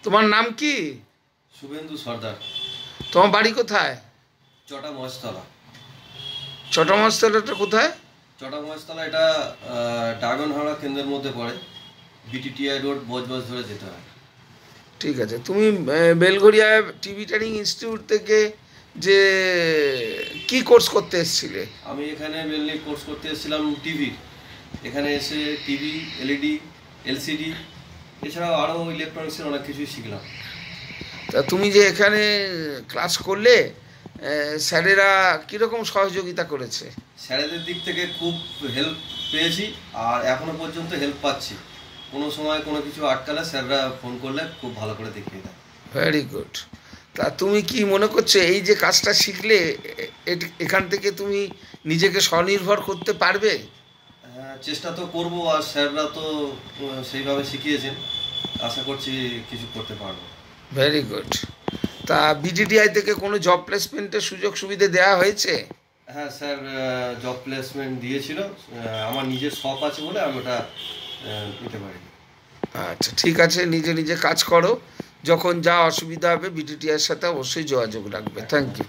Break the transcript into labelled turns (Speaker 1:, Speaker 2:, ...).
Speaker 1: তোমার নাম কি?
Speaker 2: শুভেন্দু সর্দার।
Speaker 1: তোমার বাড়ি কোথায়?
Speaker 2: চটা মহেশতলা।
Speaker 1: চটা মহেশতলাটা কোথায়?
Speaker 2: চটা মহেশতলা এটা ড্রাগনহাওড়া কেন্দ্রের মধ্যে পড়ে। বিটিটিআই রোড বজবজ ধরে যেতে হয়।
Speaker 1: ঠিক আছে। তুমি বেলঘরিয়া টিভি ট্রেনিং ইনস্টিটিউট থেকে যে কি কোর্স করতে এসেছিলে?
Speaker 2: আমি এখানে মেনলি কোর্স করতে এসেছিলাম টিভি। এখানে এসে টিভি, এলইডি, এলসিডি এছাড়াও আরও ইলেকট্রনিক্সের অনেক কিছুই শিখলাম।
Speaker 1: তা তুমি যে এখানে ক্লাস করলে, স্যারেরা কীরকম সহযোগিতা করেছে?
Speaker 2: স্যারেদের দিক থেকে খুব হেল্প পেয়েছি আর এখনও পর্যন্ত হেল্প পাচ্ছি। কোনো সময় কোনো কিছু আটকালে স্যাররা ফোন করলে খুব ভালো করে দেখিয়ে দেয়।
Speaker 1: Very good. তা তুমি কি মনে করছো এই যে কাজটা শিখলে এখান থেকে তুমি নিজেকে স্বনির্ভর করতে পারবে?
Speaker 2: হ্যাঁ, চেষ্টা তো করবো আর স্যাররা তো সেইভাবে শিখিয়েছেন। আশা করছি কিছু করতে পারবো।
Speaker 1: Very good. তা বিটিডিআই থেকে কোনো জব প্লেসমেন্টের সুযোগ সুবিধা দেওয়া হয়েছে?
Speaker 2: হ্যাঁ স্যার, জব প্লেসমেন্ট দিয়েছিল। আমার নিজের শপ আছে বলে আমি ওটা নিতে পারি।
Speaker 1: আচ্ছা, ঠিক আছে। নিজে নিজে কাজ করো। যখন যা অসুবিধা হবে বিটিডিআইয়ের সাথে অবশ্যই যোগাযোগ রাখবে। Thank you.